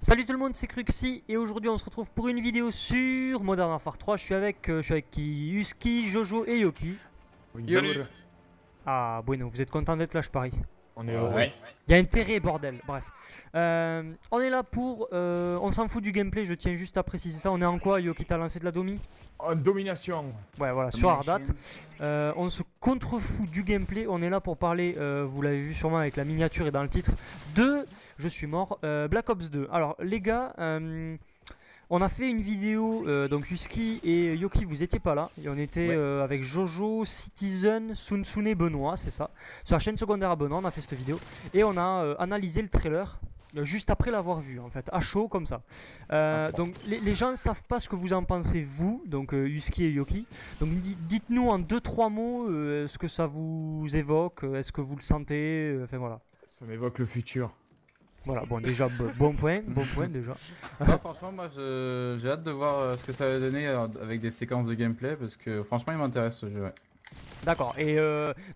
Salut tout le monde, c'est Cruxy et aujourd'hui on se retrouve pour une vidéo sur Modern Warfare 3. Je suis avec qui Husky, Jojo et Yoki. Oui, Salut. Ah, bueno, vous êtes content d'être là, je parie. on est heureux. Il y a intérêt, bordel. Bref. On est là pour. On s'en fout du gameplay, je tiens juste à préciser ça. On est en quoi, Yoki? T'as lancé de la domi? En domination. Ouais, voilà, sur Ardat. On se contrefout du gameplay. On est là pour parler, vous l'avez vu sûrement avec la miniature et dans le titre, de Je suis mort, Black Ops 2. Alors, les gars, on a fait une vidéo, donc Husky et Yoki, vous étiez pas là. Et on était avec Jojo, Citizen, Sunsune, Benoît, c'est ça. Sur la chaîne secondaire à Benoît, on a fait cette vidéo. Et on a analysé le trailer. Juste après l'avoir vu en fait, à chaud comme ça. Donc les gens ne savent pas ce que vous en pensez vous, donc Husky et Yoki. Donc dites-nous en 2-3 mots ce que ça vous évoque, est-ce que vous le sentez, enfin voilà. Ça m'évoque le futur. Voilà, bon déjà bon point déjà. Non, franchement, moi j'ai hâte de voir ce que ça va donner avec des séquences de gameplay parce que franchement il m'intéresse ce jeu. Ouais. D'accord, et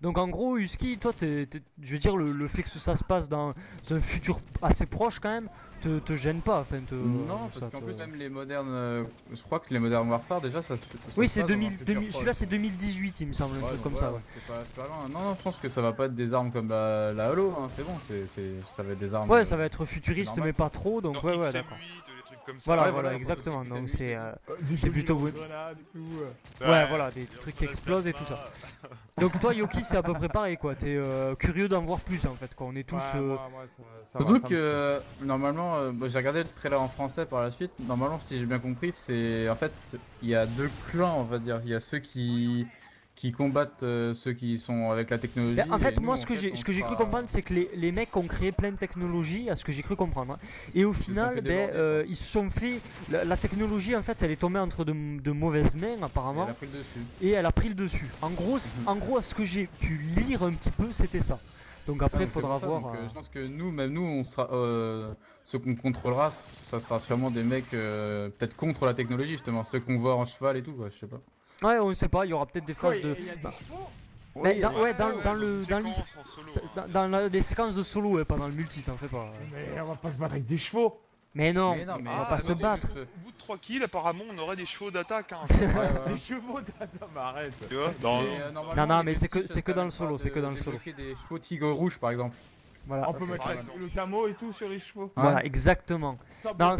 donc en gros Husky, toi je veux dire le fait que ça se passe dans un futur assez proche quand même, te gêne pas, enfin Non, parce qu'en plus même les modernes, je crois que les Modern Warfare déjà ça se fait. Oui, c'est celui-là c'est 2018 il me semble, un truc comme ça, ouais. C'est pas loin. Non, je pense que ça va pas être des armes comme la Halo, hein, c'est bon, ça va être des armes. Ouais, ça va être futuriste mais pas trop, donc Genre ouais, XM8, d'accord. les trucs comme ça. Voilà, Ouais, voilà, voilà, exactement. faut Donc aussi c'est plutôt des good. grenades et tout. Ouais, voilà, des trucs qui explosent et tout ça. Donc toi, Yoki, c'est à peu près pareil, quoi. T'es curieux d'en voir plus, en fait, quoi. On est tous. Ouais, moi, ça Surtout va, ça me que normalement, j'ai regardé le trailer en français par la suite. Normalement, si j'ai bien compris, c'est en fait il y a deux clans, on va dire. Il y a ceux qui combattent ceux qui sont avec la technologie. En fait, et nous, moi, en ce que fait, j'ai cru comprendre, c'est que les mecs ont créé plein de technologies, à ce que j'ai cru comprendre. Hein. Et au final, ils se sont fait. La technologie, en fait, elle est tombée entre de mauvaises mains, apparemment. Elle a pris le dessus. Et elle a pris le dessus. En gros, à ce que j'ai pu lire un petit peu, c'était ça. Donc après, il faudra voir. Je pense que même nous, on sera, ceux qu'on contrôlera, ça sera sûrement des mecs peut-être contre la technologie justement, ceux qu'on voit en cheval et tout, quoi, je sais pas. Ouais, on sait pas, il y aura peut-être des phases de. Il y a des chevaux. Mais dans les séquences de solo, ouais, pas dans le multi, t'en fais pas. Mais on va pas se battre avec des chevaux. Mais non, Mais non, mais on va Ah, pas se non, battre. Au bout de 3 kills, apparemment, on aurait des chevaux d'attaque. Hein. Des chevaux d'Adam, arrête. Tu vois Non, mais c'est que dans le solo, c'est que dans le solo. Des chevaux tigres rouges par exemple. Voilà. On peut mettre le camo et tout sur les chevaux. Voilà, exactement. Non,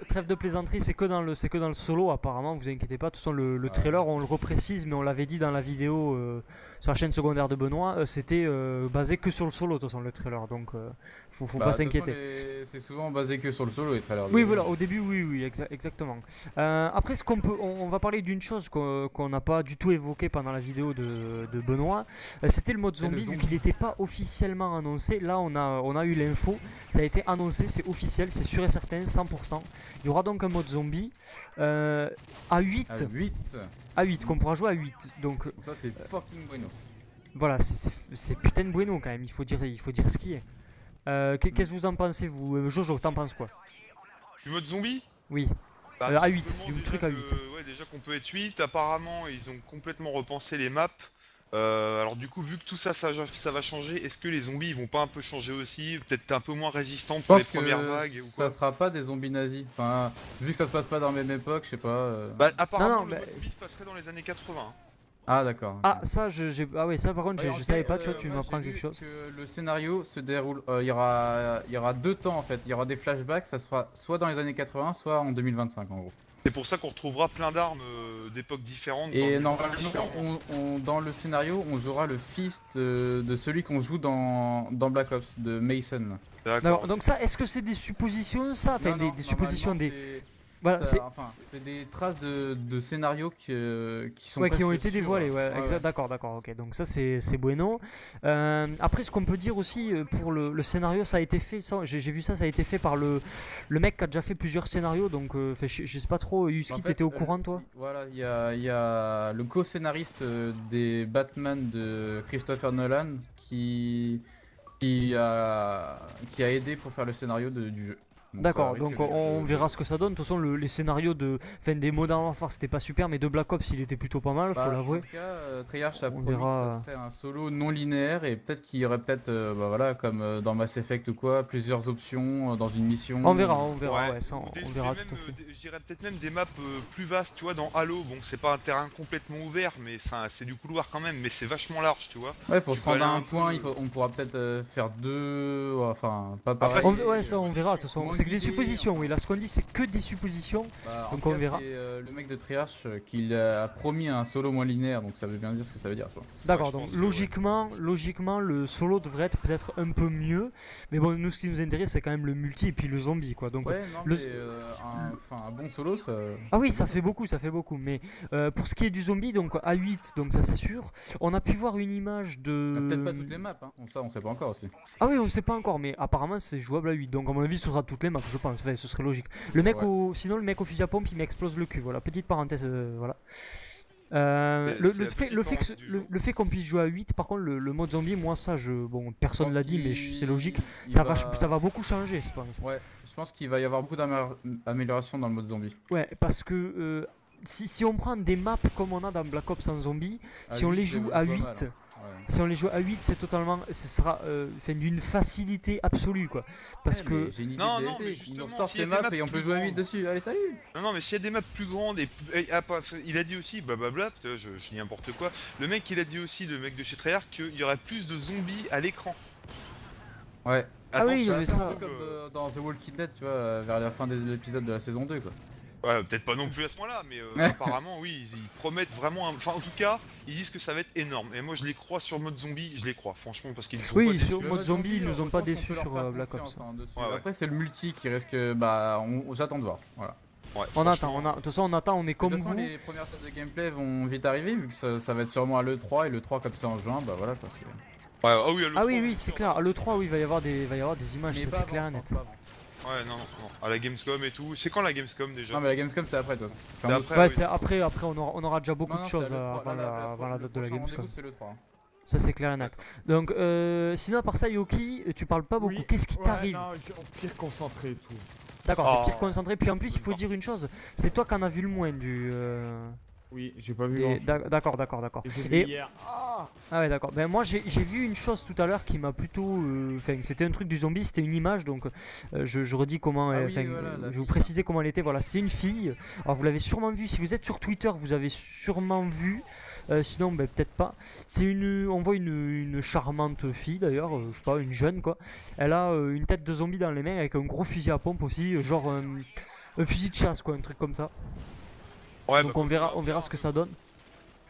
trêve de plaisanterie, c'est que dans le solo apparemment. Vous inquiétez pas. De toute façon, le trailer, on le reprécise, mais on l'avait dit dans la vidéo sur la chaîne secondaire de Benoît. C'était basé que sur le solo, de toute façon, le trailer. Donc, faut pas s'inquiéter. C'est souvent basé que sur le solo les trailers. Oui, voilà, au début, oui, exactement. Après, on va parler d'une chose qu'on n'a pas du tout évoquée pendant la vidéo de Benoît. C'était le mode zombie, vu qu'il n'était pas officiellement annoncé. Là, on a eu l'info, ça a été annoncé, c'est officiel, c'est sûr et certain, 100%. Il y aura donc un mode zombie à 8. À 8, qu'on pourra jouer à 8. Donc ça, c'est fucking bueno. voilà, c'est putain de bueno quand même, il faut dire ce qui est. Qu'est-ce que vous en pensez, vous Jojo, t'en penses quoi? Du mode zombie Oui. Bah, À 8, simplement, du déjà truc à que- 8. Ouais, déjà qu'on peut être 8. Apparemment, ils ont complètement repensé les maps. Alors du coup, vu que tout ça, ça va changer, est-ce que les zombies ils vont pas un peu changer aussi? Peut-être un peu moins résistants Je pour les pense que premières vagues ou ça quoi? sera pas des zombies nazis. Enfin, vu que ça se passe pas dans la même époque, je sais pas. Bah apparemment, Non, le bah- mode zombie se passerait dans les années 80. Ah d'accord. Ah, ça, ah ouais, ça par contre, Ouais, je en savais fait, pas, tu vois, tu moi, m'apprends j'ai quelque vu chose. que le scénario se déroule, il y aura deux temps en fait. Il y aura des flashbacks, ça sera soit dans les années 80, soit en 2025 en gros. C'est pour ça qu'on retrouvera plein d'armes d'époques différentes. Et dans normalement, dans le scénario, on jouera le fils de celui qu'on joue dans Black Ops, de Mason. D'accord. Alors, donc ça, est-ce que c'est des suppositions, ça? Enfin, Non, des suppositions, normalement, Voilà, c'est des traces de scénarios qui sont ouais, qui ont presque été sûrs, dévoilées, ouais, ouais. d'accord, ok, donc ça c'est bueno. Après, ce qu'on peut dire aussi pour le scénario, ça a été fait, j'ai vu ça a été fait par le mec qui a déjà fait plusieurs scénarios, donc je sais pas trop, Husky, En fait, t'étais au courant toi? Voilà, il y a le co-scénariste des Batman de Christopher Nolan qui a aidé pour faire le scénario du jeu. D'accord, risque donc d'être, on verra ce que ça donne. De toute façon, les scénarios des Modern Warfare c'était pas super, mais de Black Ops il était plutôt pas mal, faut En l'avouer. tout cas, Treyarch a On promis verra. que ça serait un solo non linéaire et peut-être qu'il y aurait peut-être, voilà, comme dans Mass Effect ou quoi, plusieurs options dans une mission. On verra, ouais, ça, ou on verra même, tout à fait. je dirais peut-être même des maps plus vastes, tu vois, dans Halo. Bon, c'est pas un terrain complètement ouvert, mais c'est du couloir quand même, mais c'est vachement large, tu vois. Ouais, pour Tu se peux rendre à aller un un point, peu- on pourra peut-être faire deux, enfin, pas pareil. Après, Ouais, ça on verra, de toute façon. Moins C'est que des guidé, suppositions, oui. Là, ce qu'on dit, c'est que des suppositions. Bah, en Donc tout on cas, verra. c'est le mec de Treyarch qui a promis un solo moins linéaire, donc ça veut bien dire ce que ça veut dire, quoi. D'accord, je donc pense que, logiquement, le solo devrait être peut-être un peu mieux. Mais bon, nous, ce qui nous intéresse, c'est quand même le multi et puis le zombie, quoi. Donc, Ouais, non, le- mais un bon solo, ça. ah oui, ça fait beaucoup, ça fait beaucoup. Mais pour ce qui est du zombie, donc à 8, donc ça c'est sûr. On a pu voir une image de. Peut-être pas toutes les maps, hein. Ça on sait pas encore aussi. Ah oui, on sait pas encore, mais apparemment c'est jouable à 8. Donc à mon avis, ce sera toutes les maps, je pense. Enfin, ce serait logique. Sinon, le mec au fusil à pompe, il m'explose le cul. Voilà, petite parenthèse, voilà. Le fait qu'on puisse jouer à 8, par contre, le mode zombie, moi, ça, bon, personne l'a dit, mais c'est logique. Ça va beaucoup changer, je pense. Ouais, je pense qu'il va y avoir beaucoup d'améliorations dans le mode zombie. Ouais, parce que si on prend des maps comme on a dans Black Ops en zombie, si on les joue à 8. Si on les joue à 8, c'est totalement. Ce sera d'une facilité absolue, quoi. Parce que. J'ai une idée Non, de non, DLC. mais Ils justement, nous sortent s'il y les a des maps maps et on peut plus jouer à 8 grandes. dessus. Allez, salut! Non, mais s'il y a des maps plus grandes il a dit aussi, blablabla, je dis n'importe quoi. Le mec, il a dit aussi, le mec de chez Treyarch, qu'il y aurait plus de zombies à l'écran. Ouais. Ah oui, Attention, mais C'est un ça- peu comme dans The Walking Dead, tu vois, vers la fin des épisodes de la saison 2, quoi. Ouais, peut-être pas non plus à ce moment-là, mais apparemment, oui, ils promettent vraiment. Enfin, en tout cas, ils disent que ça va être énorme. Et moi, je les crois sur le mode zombie, je les crois, franchement, parce qu'ils nous ont Oui, pas déçus. sur mode zombie, ils nous ont je pas pense qu'on déçus peut leur sur faire Black confiance, Ops. hein, dessus. Ouais, ouais. Après, c'est le multi qui risque. J'attends de voir. Voilà. Ouais, On attend, franchement, de toute façon, on attend, on est De comme toute façon, vous. les premières phases de gameplay vont vite arriver, vu que ça va être sûrement à l'E3, et l'E3 comme ça en juin, bah voilà quoi. Ouais, ah oui, à l'E3, Ah oui, bien c'est sûr. clair. À l'E3, oui, il va y avoir des images, Mais ça pas c'est avant, clair et je pense, net. pas avant. Ouais, non, non, à la Gamescom et tout. C'est quand la Gamescom déjà? Non, mais la Gamescom c'est après, toi. C'est en C'est août. après. Ouais, oui. c'est après, on aura déjà beaucoup Non, de non, choses c'est à l'E3. avant la date de la prochain Gamescom. rendez-vous, c'est l'E3. Hein. Ça c'est clair et net. Donc, sinon à part ça, Yoki, tu parles pas beaucoup. Oui, Qu'est-ce qui ouais, t'arrive? Non, je suis en pire concentré et tout. D'accord, Oh. t'es pire concentré. Puis en plus, il faut dire une chose, c'est toi qui en as vu le moins du. Oui, j'ai pas vu des- grand-chose. D'accord. Et j'ai vu Et- hier. Ah Ah ouais, d'accord. Ben moi j'ai vu une chose tout à l'heure qui m'a plutôt. Enfin, c'était un truc du zombie, c'était une image, donc je redis comment. Ah oui, enfin, voilà, la je vais fille. vous préciser comment elle était. Voilà, c'était une fille. Alors vous l'avez sûrement vu. Si vous êtes sur Twitter, vous avez sûrement vu. Sinon, ben, peut-être pas. On voit une charmante fille d'ailleurs, je sais pas, une jeune quoi. Elle a une tête de zombie dans les mains avec un gros fusil à pompe aussi, genre un fusil de chasse quoi, un truc comme ça. Ouais, Donc bah, on verra ce que ça donne.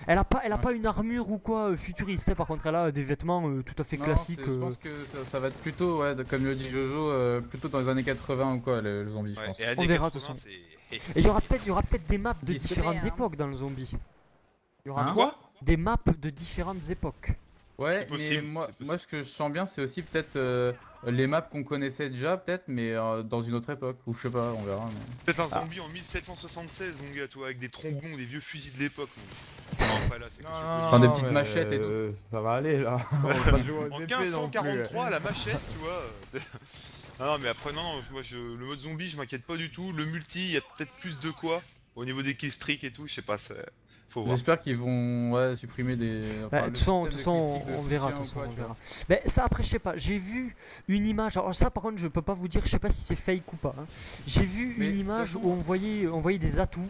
Elle a pas une armure ou quoi futuriste, hein, par contre elle a des vêtements tout à fait Non, classiques. Je pense que ça va être plutôt, ouais, comme le dit Jojo, plutôt dans les années 80 ou quoi, le zombie, je ouais, pense. et à On des verra, de 80, toute façon. c'est- Et il y aura peut-être des maps de Des différentes Strands. époques dans le zombie. Il y aura Hein quoi? Des maps de différentes époques. Ouais, C'est possible, mais moi, c'est possible. moi ce que je sens bien, c'est aussi peut-être les maps qu'on connaissait déjà, peut-être, mais dans une autre époque, ou je sais pas, on verra. Mais... Peut-être un zombie en 1776, mon gars, toi, avec des trombons, des vieux fusils de l'époque. Non, après là, c'est que tu Prends des petites machettes et Ça va aller là. On va pas jouer aux En épées non plus. 1543, la machette, tu vois. Ah non, mais après, non, moi, le mode zombie, je m'inquiète pas du tout. Le multi, il y a peut-être plus de quoi. Au niveau des killstreaks et tout, je sais pas, faut voir. J'espère qu'ils vont supprimer des. Bah, le de toute façon, système de on click-stick de verra. De soutien toute façon, ou quoi, on tu vois. verra. Mais ça après, je sais pas. J'ai vu une image. Alors ça, par contre, je peux pas vous dire. Je sais pas si c'est fake ou pas. Hein. J'ai vu Mais, une de image toute où façon- on voyait des atouts.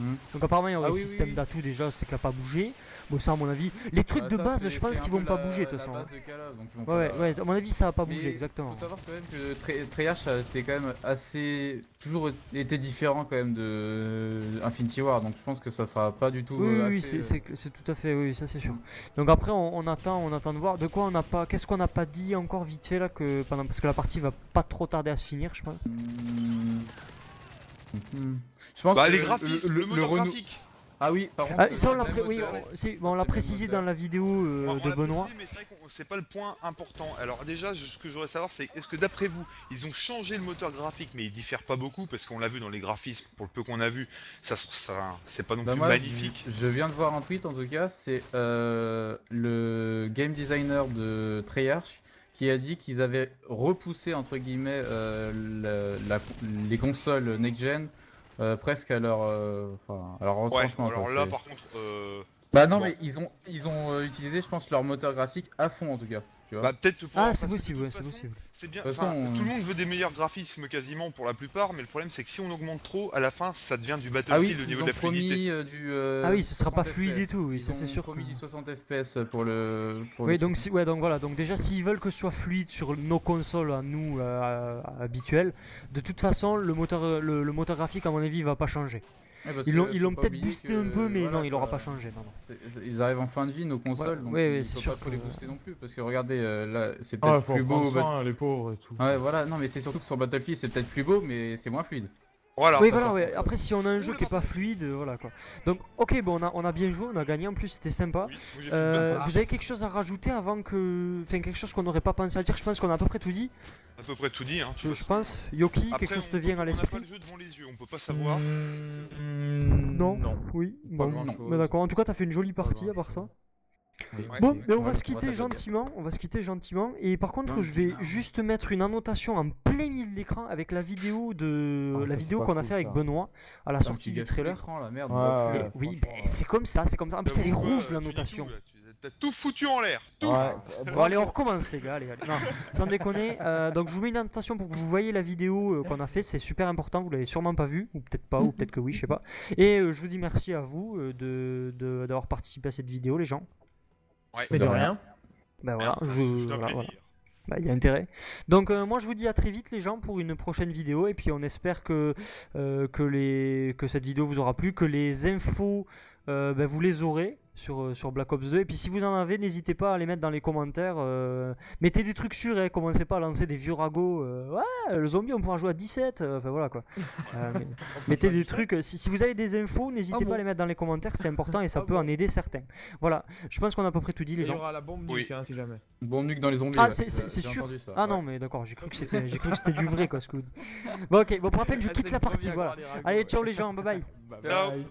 Hmm. Donc apparemment il y aurait Ah un oui, système oui. d'atouts déjà, c'est qui a pas bougé. Bon ça à mon avis, les trucs Ouais, de ça, base c'est- je pense c'est un qu'ils peu vont pas la- bouger de toute la façon. base de Call of, donc ils vont Ouais, pas- ouais, à mon avis ça va pas Mais bouger exactement. Faut savoir quand même que Treyarch a été quand même toujours été différent quand même de Infinity War, donc je pense que ça sera pas du tout. Oui, axé, c'est tout à fait, oui, ça c'est sûr. Donc après on attend de voir de quoi on n'a pas, qu'est-ce qu'on n'a pas dit encore vite fait là parce que la partie va pas trop tarder à se finir je pense. Je pense Bah, que les graphismes, le moteur renou- graphique. Ah oui, par contre. Ah, ça on l'a c'est le même oui, moteur. on l'a C'est le précisé même dans moteur. la vidéo On de l'a Benoît. précisé, mais c'est vrai que c'est pas le point important. Alors déjà, ce que je voudrais savoir, c'est est-ce que d'après vous, ils ont changé le moteur graphique, mais il diffère pas beaucoup, parce qu'on l'a vu dans les graphismes, pour le peu qu'on a vu, ça c'est pas non Bah plus moi, magnifique. je viens de voir un tweet en tout cas, c'est le game designer de Treyarch qui a dit qu'ils avaient repoussé entre guillemets les consoles next-gen presque à leur, à leur Ouais, retranchement. alors quoi, là c'est- par contre, Bah non, bon. mais ils ont utilisé, je pense, leur moteur graphique à fond en tout cas. Tu vois. Bah peut-être pour Ah, parce c'est que de possible, toute ouais, c'est façon, possible. c'est bien. De toute Enfin, façon, tout le monde veut des meilleurs graphismes quasiment pour la plupart, mais le problème c'est que si on augmente trop, à la fin ça devient du Ah Battlefield oui, au niveau ils de ont la fluidité. promis Ah oui, ce sera pas 60 fluide et FPS. tout, oui, Ils ça c'est ont sûr. promis que- du 60 FPS pour le. Oui, donc si, ouais, donc voilà, donc déjà s'ils veulent que ce soit fluide sur nos consoles à nous habituelles, de toute façon le moteur graphique à mon avis il va pas changer. Ils l'ont peut-être boosté un peu, mais non, il aura pas changé. Non, non. Ils arrivent en fin de vie, nos consoles, donc ouais, il c'est faut sûr pas trop les que- booster non plus, parce que regardez, là, c'est Ah, peut-être faut plus en beau. prendre soin, les pauvres et tout. Ouais, voilà, non, mais c'est surtout que sur Battlefield, c'est peut-être plus beau, mais c'est moins fluide. Voilà. Oui, Bah, voilà, ça- ouais. Après, si on a un jeu qui est pas fluide, voilà quoi. Donc, ok, bon, on a bien joué, on a gagné en plus, c'était sympa. oui, moi, j'ai fait une bonne partie. Vous avez quelque chose à rajouter avant que. Enfin, quelque chose qu'on n'aurait pas pensé à dire. Je pense qu'on a à peu près tout dit. À peu près tout dit. Hein, de toute Je façon. pense. Yoki, Après, quelque chose te on- vient à On n'a pas l'esprit le jeu devant les yeux, on peut pas savoir. Non. Non. Oui, Pas bon. grand-chose. Mais d'accord, en tout cas, t'as fait une jolie Pas partie à part ça. grand-chose. Oui. Ouais. Bon, C'est- mais on va se va quitter t'attaquer. gentiment. On va se quitter gentiment. Et par contre, Non, je vais non. juste mettre une annotation en plein milieu de l'écran avec la vidéo de Ah, la ça, vidéo c'est qu'on pas a cool, fait avec ça. Benoît à la Putain, sortie tu du gâches tout trailer. l'écran, la merde, Ouais, on va plus. ouais. Oui, franchement, ben, c'est comme ça, c'est comme ça. En plus, elle est J'avoue, rouge tu dis l'annotation. tout, là, t'as tout foutu en l'air. Tout. Ouais, Bon, allez, on recommence, les gars. Allez, allez. Non, sans déconner. Donc, je vous mets une annotation pour que vous voyez la vidéo qu'on a fait. C'est super important. Vous l'avez sûrement pas vue, ou peut-être pas, ou peut-être que oui, je sais pas. Et je vous dis merci à vous d'avoir participé à cette vidéo, les gens. Ouais. Mais de rien. Ben voilà, Merde, c'est un voilà, voilà. plaisir. Bah, il y a intérêt. Donc moi je vous dis à très vite les gens pour une prochaine vidéo et puis on espère que cette vidéo vous aura plu, que les infos vous les aurez sur Black Ops 2 et puis si vous en avez n'hésitez pas à les mettre dans les commentaires, mettez des trucs sûrs, hein, commencez pas à lancer des vieux ragots, ouais le zombie on pourra jouer à 17, enfin voilà quoi. Mettez des trucs, si vous avez des infos n'hésitez pas à les mettre dans les commentaires, c'est important et ça peut en aider certains. Voilà, je pense qu'on a à peu près tout dit les Il y gens. aura la bombe Oui. nuque, hein, si jamais. Bon nuque dans les zombies. Ah, ouais. c'est J'ai sûr. entendu ça, Ah ouais. non, mais d'accord, j'ai cru que c'était du vrai quoi ce que vous dites. Bon, ok, bon, pour rappel, je Ah, quitte c'est la le premier partie, à voilà. croire les ragots, Allez, ouais. ciao les gens, bye bye. Bye Ciao. bye.